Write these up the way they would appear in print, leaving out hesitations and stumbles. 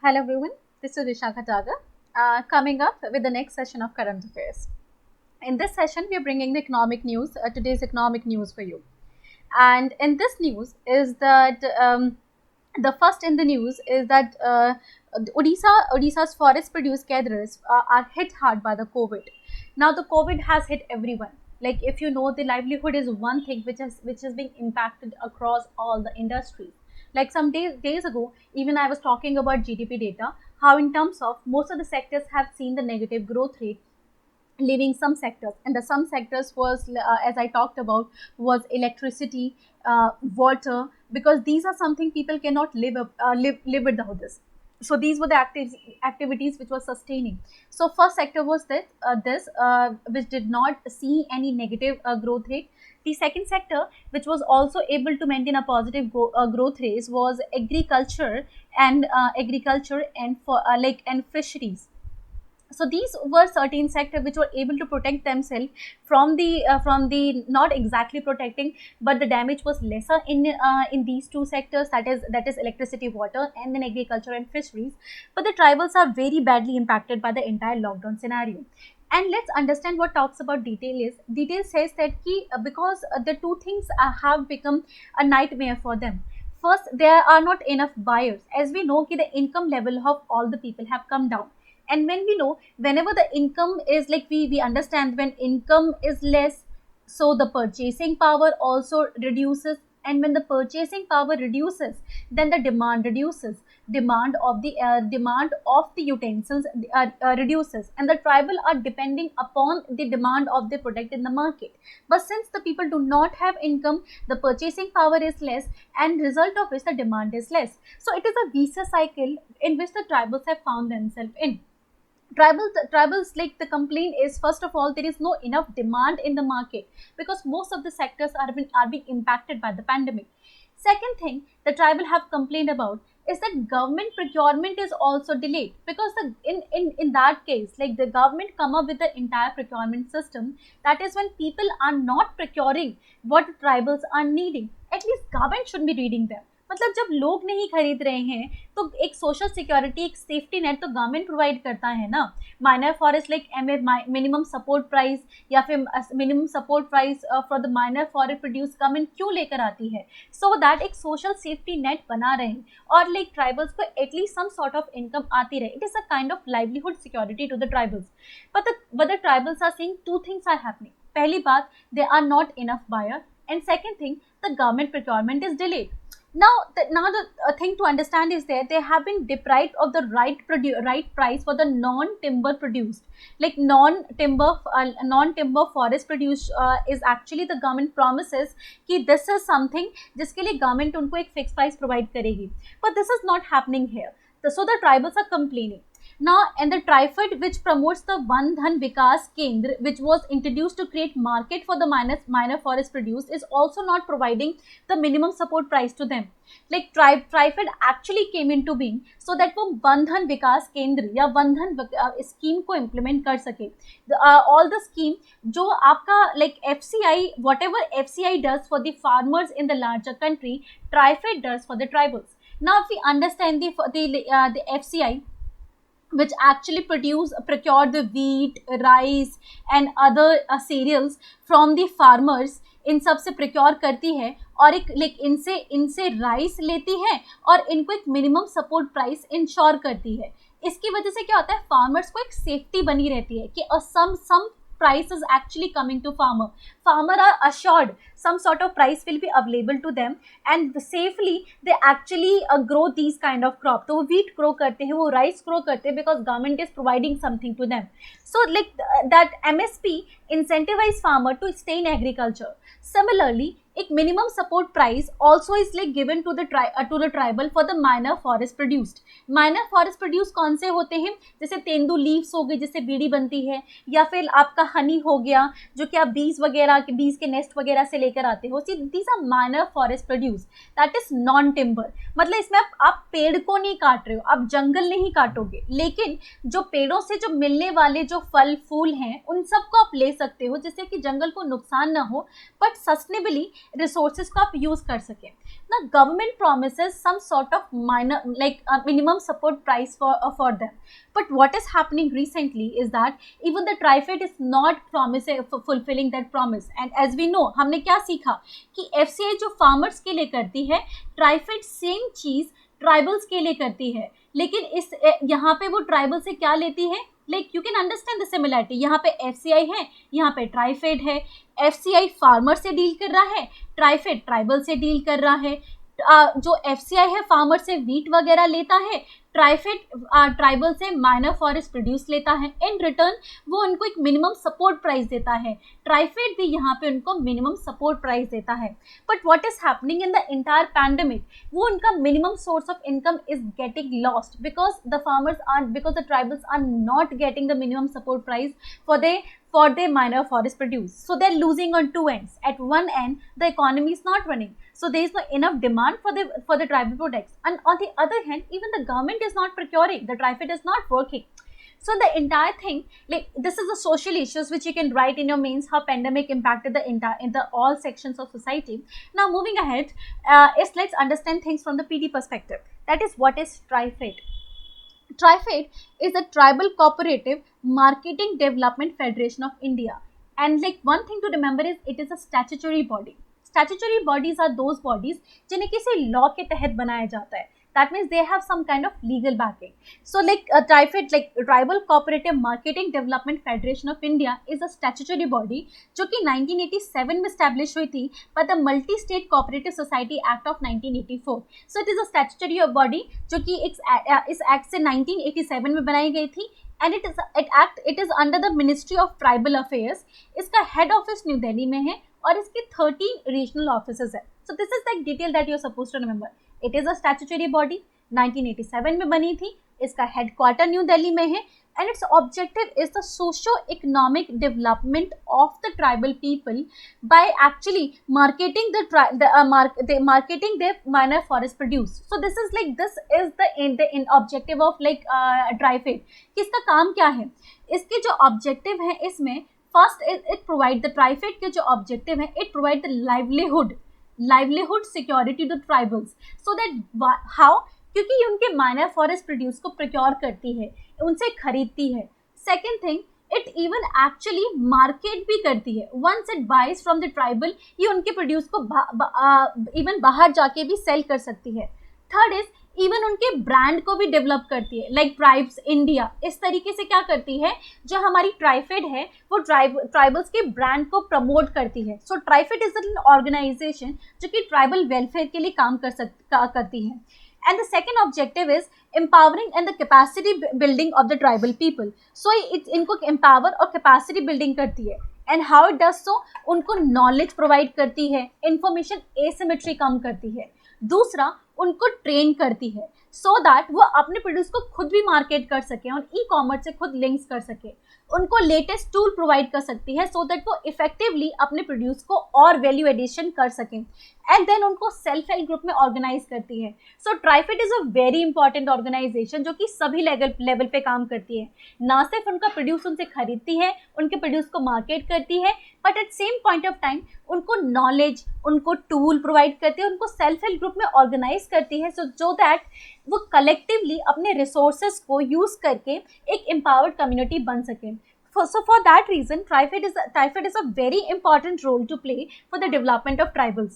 Hello everyone, this is Vishakha Daga, coming up with the next session of Current Affairs. In this session, we are bringing the economic news, today's economic news for you. And in this news is that the first in the news is that Odisha's forest produce gatherers are hit hard by the COVID. Now the COVID has hit everyone. Like if you know, the livelihood is one thing which is being impacted across all the industries. Like some days ago, even I was talking about GDP data, how in terms of most of the sectors have seen the negative growth rate, leaving some sectors, and the some sectors was as I talked about, was electricity, water, because these are something people cannot live without this. So these were the activities which was sustaining. So first sector was this which did not see any negative growth rate. The second sector which was also able to maintain a positive growth rate was agriculture and for and fisheries. So these were certain sectors which were able to protect themselves from the not exactly protecting, but the damage was lesser in these two sectors, that is electricity, water, and then agriculture and fisheries. But the tribals are very badly impacted by the entire lockdown scenario. And let's understand what talks about detail says that because the two things have become a nightmare for them. First, there are not enough buyers. As we know, the income level of all the people have come down. And when we know, whenever the income is like, we understand, when income is less, so the purchasing power also reduces. And when the purchasing power reduces, then the demand reduces. Demand of the utensils reduces, and the tribal are depending upon the demand of the product in the market. But since the people do not have income, the purchasing power is less, and result of which the demand is less. So it is a vicious cycle in which the tribals have found themselves in. Tribals, like, the complaint is, first of all, there is no enough demand in the market because most of the sectors are being impacted by the pandemic. Second thing the tribal have complained about is that government procurement is also delayed, because in that case, like, the government come up with the entire procurement system. That is when people are not procuring what tribals are needing, at least government should be reading them. मतलब जब लोग नहीं खरीद रहे हैं, तो एक social security, एक सेफ्टी नेट तो गवर्नमेंट प्रोवाइड करता है ना. Minor forest, like minimum support price, या फिर minimum support price for the minor forest produce government क्यों लेकर आती है? सो दैट एक सोशल सेफ्टी नेट बना रहे, और लाइक ट्राइबल्स को at least some sort of income आती रहे. It is a kind of livelihood security to the tribals. but the tribals are saying two things are happening. पहली बात, they are not enough buyer, and second thing, the government procurement is delayed. Now the thing to understand is that they have been deprived of the right price for the non-timber produced, like non-timber forest produce is actually the government promises कि this is something जिसके लिए government उनको एक fixed price provide करेगी, but this is not happening here. So the tribals are complaining. Now, and the TriFed, which promotes the Van Dhan Vikas Kendra, which was introduced to create market for the minor forest produce, is also not providing the minimum support price to them. Like TriFed actually came into being so that वो Van Dhan Vikas Kendra या Van Dhan scheme को implement कर सके. All the scheme जो आपका like FCI, whatever FCI does for the farmers in the larger country, TriFed does for the tribals. Now, if we understand the FCI, which actually procure the wheat, rice, and other cereals from the farmers, इन सब से procure करती है, और एक like इनसे rice लेती है, और इनको एक मिनिमम सपोर्ट प्राइस इंश्योर करती है. इसकी वजह से क्या होता है, फार्मर्स को एक सेफ्टी बनी रहती है कि some price is actually coming to farmer are assured some sort of price will be available to them, and safely they actually grow these kind of crop. तो वो wheat grow करते हैं, वो rice grow करते हैं, because government is providing something to them. So like that MSP incentivize farmer to stay in agriculture. Similarly, एक minimum support price also is like given to the tribal for the minor forest produced. minor forest produce कौन से होते हैं, जैसे tendu leaves हो गई, जिससे बीड़ी बनती है, या फिर आपका हनी हो गया, जो कि आप बीज के नेस्ट वगैरह से लेकर आते हो. These are minor forest produce, that is non timber. मतलब इसमें आप पेड़ को नहीं काट रहे हो, आप जंगल नहीं काटोगे, लेकिन जो पेड़ों से जो मिलने वाले जो फल फूल हैं, उन सबको आप ले सकते हो, जिससे कि जंगल को नुकसान ना हो, बट सस्टेनेबली रिसोर्सेज को आप यूज कर सकें. ना government promises some sort of minor like minimum support price for them, but what is happening recently is that even the TriFed is not promising fulfilling that promise. And as we know, हमने क्या सीखा कि FCI जो farmers के लिए करती है, TriFed same चीज ट्राइबल्स के लिए करती है, लेकिन इस यहाँ पे वो ट्राइबल से क्या लेती है. Like you can understand the similarity. यहाँ पे FCI है, यहाँ पे ट्राइफेड है. FCI फार्मर से डील कर रहा है, ट्राइफेड ट्राइबल से डील कर रहा है. जो FCI है फार्मर से वीट वगैरह लेता है, ट्राइफेड ट्राइबल से माइनर फॉरेस्ट प्रोड्यूस लेता है. इन रिटर्न वो उनको एक मिनिमम सपोर्ट प्राइस देता है. ट्राइफेड भी यहाँ पे उनको मिनिमम सपोर्ट प्राइस देता है. But what is happening in the entire pandemic, वो उनका minimum source of income is getting lost because the farmers are because the tribals are not getting the minimum support price for their minor forest produce. So they're losing on two ends. At one end, the economy is not running. So there is no enough demand for the tribal products. And on the other hand, even the government is not procuring. The TriFed is not working. So the entire thing, like this is the social issues which you can write in your mains, how pandemic impacted the all sections of society. Now moving ahead, let's understand things from the PD perspective. That is, what is TriFed? TriFed is a tribal cooperative marketing development federation of India, and like one thing to remember is it is a statutory body. Statutory bodies are those bodies जिन्हें किसी law के तहत बनाया जाता है. That means they have some kind of legal backing. So like TriFed, like Tribal Cooperative Marketing Development Federation of India, is a statutory body जो कि 1987 में establish हुई थी by the Multi-State Cooperative Society Act of 1984. So it is a statutory body जो कि इस act से 1987 में बनाई गई थी. And it is under the Ministry of Tribal Affairs. इसका head office न्यू दिल्ली में है और इसके 13 regional offices है. So this is like detail that you are supposed to remember. It is a statutory body, 1987 में बनी थी, इसका headquarter न्यू दिल्ली में है, and its objective is the socio-economic development of the tribal people by actually marketing marketing their minor forest produce. So this is the objective of like TriFed. कि इसका काम क्या है? इसके जो objective है इसमें first it provide the TriFed के जो objective है, it provide the livelihood security to tribals. So that how? क्योंकि ये उनके माइनर फॉरेस्ट प्रोड्यूस को प्रोक्योर करती है, उनसे खरीदती है. Second thing, it even actually market भी करती है. Once it buys from the tribal, ये उनके प्रोड्यूस को इवन बाहर जाके भी सेल कर सकती है. थर्ड इज इवन उनके ब्रांड को भी डेवलप करती है, लाइक ट्राइब्स इंडिया. इस तरीके से क्या करती है, जो हमारी ट्राइफेड है वो ट्राइबल्स के ब्रांड को प्रमोट करती है. So TRIFED is an organisation जो कि ट्राइबल वेलफेयर के लिए काम करती है. And the second objective is empowering and the capacity building of the tribal people. So it इनको empower और capacity building करती है. And how it does so? उनको knowledge provide करती है, information asymmetry कम करती है. दूसरा, उनको train करती है so that वो अपने प्रोड्यूस को खुद भी मार्केट कर सके और ई-कॉमर्स से खुद लिंक्स कर सके. उनको लेटेस्ट टूल प्रोवाइड कर सकती है सो दैट वो इफेक्टिवली अपने प्रोड्यूस को और वैल्यू एडिशन कर सकें. एंड देन उनको सेल्फ हेल्प ग्रुप में ऑर्गेनाइज करती है. So TRIFED is a very important organisation जो कि सभी लेवल पे काम करती है. ना सिर्फ उनका प्रोड्यूस उनसे खरीदती है, उनके प्रोड्यूस को मार्केट करती है, but at same point of time उनको नॉलेज, उनको टूल प्रोवाइड करती है, उनको सेल्फ हेल्प ग्रुप में ऑर्गेनाइज करती है सो दैट वो कलेक्टिवली अपने रिसोर्सेज को यूज करके एक एम्पावर्ड कम्युनिटी बन सके. So for that reason, TriFed is a very important role to play for the development of tribals.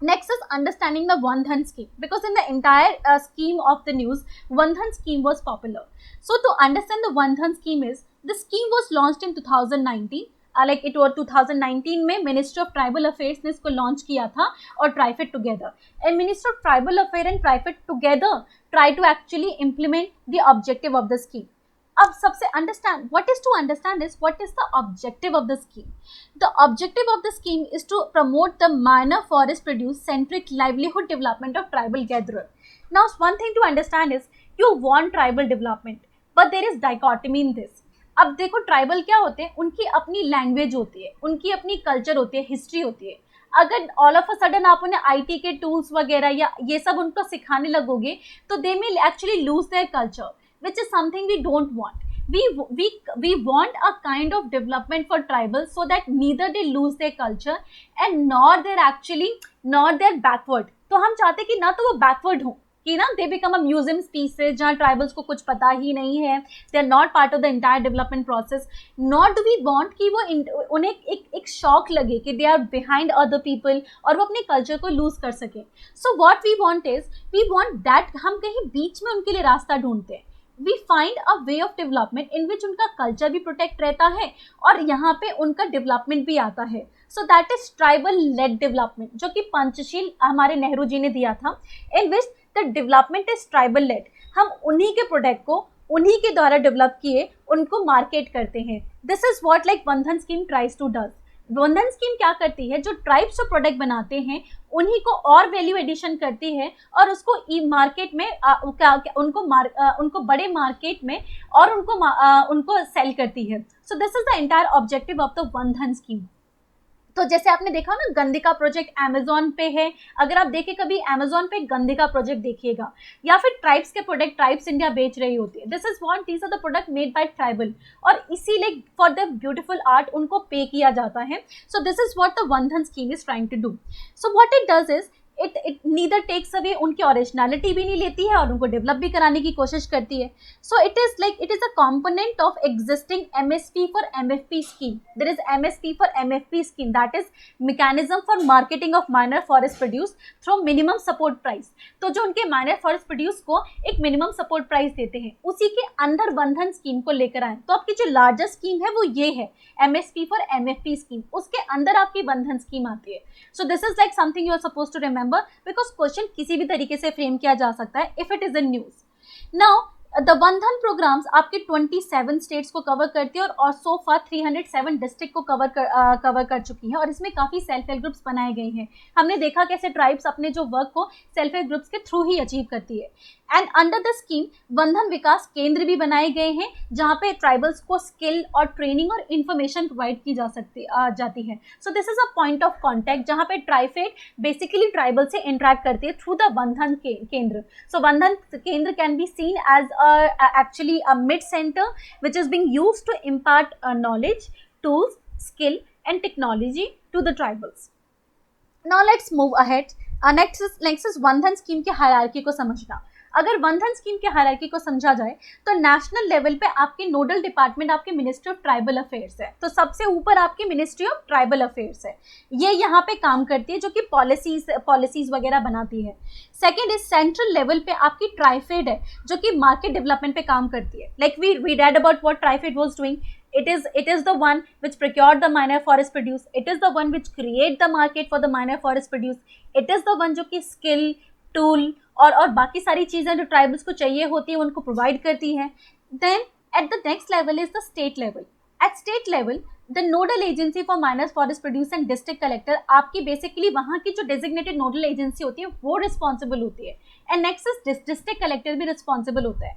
Next is understanding the Van Dhan scheme, because in the entire scheme of the news, Van Dhan scheme was popular. So to understand the Van Dhan scheme is, the scheme was launched in 2019. Like it was 2019 में Ministry of Tribal Affairs ने इसको launch किया था और TriFed together. And Ministry of Tribal Affairs and TriFed together try to actually implement the objective of the scheme. अब सबसे understand what is the objective of the scheme. The objective of the scheme is to promote the minor forest produce centric livelihood development of tribal gatherer. Now one thing to understand is you want tribal development, but there is dichotomy in this. अब देखो tribal क्या होते हैं, उनकी अपनी language होती है, उनकी अपनी कल्चर होती है, हिस्ट्री होती है. अगर ऑल ऑफ अ सडन आप उन्हें IT के टूल्स वगैरह या ये सब उनको सिखाने लगोगे तो they may actually lose their culture, which is something we don't want. we want a kind of development for tribals so that neither they lose their culture and nor they're backward. तो हम चाहते कि ना तो वो backward हो, कि ना they become a museum species जहाँ ट्राइबल्स को कुछ पता ही नहीं है, they are not part of the entire development process, not do we want कि वो उन्हें एक शॉक लगे कि they are behind other people और वो अपने कल्चर को लूज कर सके. So what we want is, we want that हम कहीं बीच में उनके लिए रास्ता ढूंढते हैं. We find a way of development in विच उनका कल्चर भी प्रोटेक्ट रहता है और यहाँ पे उनका डेवलपमेंट भी आता है. So that is tribal led development, जो कि पंचशील हमारे नेहरू जी ने दिया था, in which the development is tribal led. हम उन्हीं के प्रोडक्ट को उन्हीं के द्वारा डेवलप किए उनको मार्केट करते हैं. This is what like Vandhan scheme tries to does. Vandhan scheme क्या करती है, जो ट्राइब्स जो प्रोडक्ट बनाते हैं उन्हीं को और वैल्यू एडिशन करती है और उसको ई मार्केट में उनको बड़े मार्केट में और उनको सेल करती है. So this is the entire objective of the Vandhan scheme. तो जैसे आपने देखा ना, गंदिका प्रोजेक्ट अमेजोन पे है, अगर आप देखें कभी अमेजोन पे गंदिका प्रोजेक्ट देखिएगा, या फिर ट्राइब्स के प्रोडक्ट ट्राइब्स इंडिया बेच रही होती है. This is what, these are the product made by tribal, और इसीलिए फॉर द ब्यूटीफुल आर्ट उनको पे किया जाता है. So this is what the Vandhan scheme is trying to do. So what it does is, it neither takes away, उनकी originality भी नहीं लेती है और उनको डेवलप भी कराने की कोशिश करती है. So it is a component of existing MSP for MFP scheme. There is MSP for MFP scheme, that is mechanism for marketing of minor forest produce through minimum support price. तो जो उनके minor forest produce को एक minimum support price देते हैं, उसी के अंदर बंधन स्कीम को लेकर आए. तो आपकी जो लार्जेस्ट स्कीम है वो ये है, MSP फॉर MFP स्कीम, उसके अंदर आपकी बंधन स्कीम आती है. So this is like something you are suppose to remember, because question किसी भी तरीके से फ्रेम किया जा सकता है if it is in news. Now the Vandhan programmes आपके 27 स्टेट्स को कवर करती है और सो फार 307 डिस्ट्रिक्ट को कवर कर चुकी है, और इसमें काफ़ी सेल्फ हेल्प ग्रुप्स बनाए गए हैं. हमने देखा कैसे ट्राइब्स अपने जो वर्क को सेल्फ हेल्प ग्रुप्स के थ्रू ही अचीव करती है. एंड अंडर द स्कीम वंधन विकास केंद्र भी बनाए गए हैं, जहाँ पे ट्राइबल्स को स्किल और ट्रेनिंग और इन्फॉर्मेशन प्रोवाइड की जाती है. So this is a point of contact जहाँ पे ट्राइफेड बेसिकली ट्राइबल से इंटरेक्ट करती है through the Vandhan Kendra. So Vandhan Kendra can be seen as actually a mid center which is being used to impart knowledge, tools, skill and technology to the tribals. Now let's move ahead. Next is Vandhan scheme की hierarchy को समझना. अगर वंधन scheme के hierarchy को समझा जाए तो national level पे आपके नोडल डिपार्टमेंट आपके मिनिस्ट्री ऑफ ट्राइबल अफेयर्स है. तो सबसे ऊपर आपकी मिनिस्ट्री ऑफ ट्राइबल अफेयर्स है, ये यहाँ पे काम करती है, जो कि पॉलिसीज वगैरह बनाती है. सेकेंड इज सेंट्रल लेवल पे आपकी ट्राइफेड है, जो कि मार्केट डेवलपमेंट पे काम करती है. Like we read about what TRIFED was doing. It is the one which procured the minor forest produce. It is the one which create the market for the minor forest produce. It is the one जो कि skill, tool और बाकी सारी चीज़ें जो tribals को चाहिए होती है उनको प्रोवाइड करती है. Then at the next level is the state level. At state level the nodal agency for minor forest produce and district collector, आपकी बेसिकली वहाँ की जो डेजिग्नेटेड नोडल एजेंसी होती है वो रिस्पॉन्सिबल होती है. And next is district collector भी रिस्पॉन्सिबल होता है.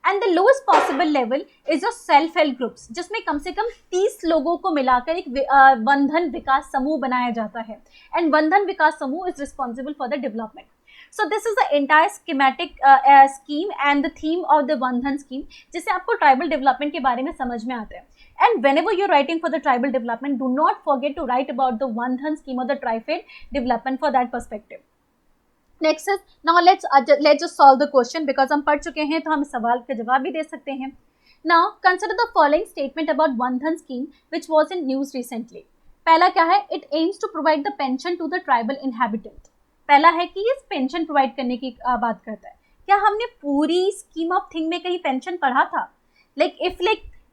And the lowest possible level is your self help groups, जिसमें कम से कम 30 लोगों को मिलाकर एक वंधन विकास समूह बनाया जाता है. एंड वंधन विकास समूह is responsible for the development. So this is the entire schematic scheme and the theme of the Vandhan scheme, जिससे आपको tribal development के बारे में समझ में आता है. And whenever you're writing for the tribal development, do not forget to write about the Vandhan scheme or the trifid development for that perspective. Next is, now let's just solve the question, because हम पढ़ चुके हैं तो हम सवाल का जवाब भी दे सकते हैं. Now consider the following statement about Vandhan scheme which was in news recently. पहला क्या है? It aims to provide the pension to the tribal inhabitant. पहला है कि ये पेंशन प्रोवाइड करने की बात करता है. क्या हमने पूरी स्कीम ऑफ थिंग में कहीं पेंशन पढ़ा था?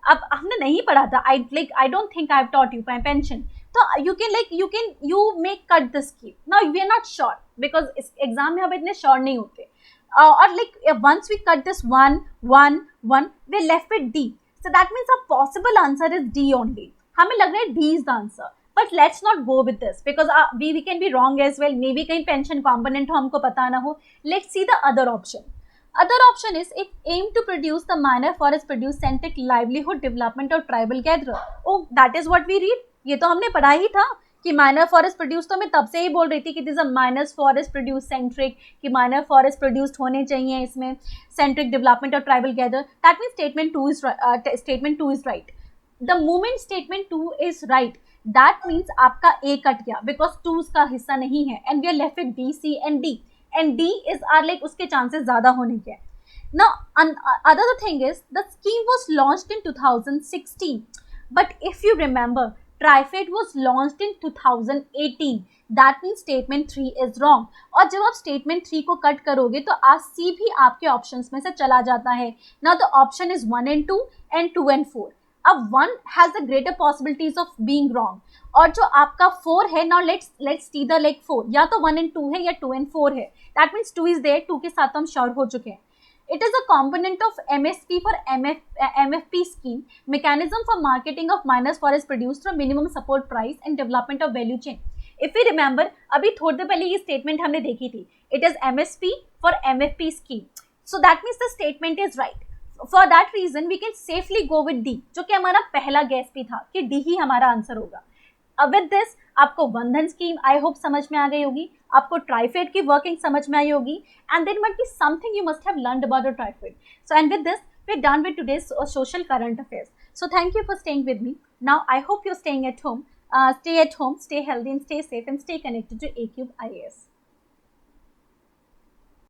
अब हमने नहीं पढ़ा था. I don't think I have taught you pension. So you may cut the scheme. Now we are not sure, because इस एग्जाम में हम इतने श्योर नहीं होते. और once we cut this 1 1 1 we left with D. So that means a possible answer is D only. हमें लग रहा है D is the answer. But let's not go with this, because we can be wrong as well. Maybe कहीं pension component हो, हमको पता ना हो. Let's see the other option. Other option is it aim to produce the minor forest produce centric livelihood development of tribal gatherer. Oh, that is what we read. ये तो हमने पढ़ा ही था कि माइनर फॉरेस्ट प्रोड्यूस, तो मैं तब से ही बोल रही थी कि this a minor forest produce centric, कि माइनर फॉरेस्ट प्रोड्यूस्ड होने चाहिए इसमें, सेंट्रिक डेवलपमेंट और tribal gather, that means statement two is right. The moment statement two is right, that means आपका ए कट गया बिकॉज टू का हिस्सा नहीं है, and we are left with B, C and D, and D is are like उसके chances ज्यादा होने के. Now, other thing is the scheme was launched in 2016, but if you remember, TriFed was launched in 2018. That means statement 3 is wrong. और जब आप statement 3 को cut करोगे तो C भी आपके options में से चला जाता है. Now the option is 1 and 2 and 2 and 4. अब 1 has the greater possibilities of being wrong. और जो आपका 4 है, now let's see the like 4, या तो 1 and 2 है या 2 and 4 है. That means 2 is there, 2 के साथ हम श्योर हो चुके हैं. It is a component of MSP for MFP scheme, mechanism for marketing of minor forest produced through minimum support price and development of value chain. If we remember, अभी थोड़ी देर पहले ये statement हमने देखी थी. It is MSP for MFP scheme. So that means the statement is right. For that reason, we can safely go with D, जो कि हमारा पहला guess भी था कि D ही हमारा आंसर होगा. अब विद दिस आपको बंधन स्कीम आई होप समझ में आ गई होगी, आपको ट्राइफेड की वर्किंग समझ में आई होगी, and there must be something you must have learned about the TRIFED. So and with this we are done with today's social current affairs. So thank you for staying with me. Now I hope you are staying at home. Stay at home, stay healthy and stay safe and stay connected to A Cube IAS.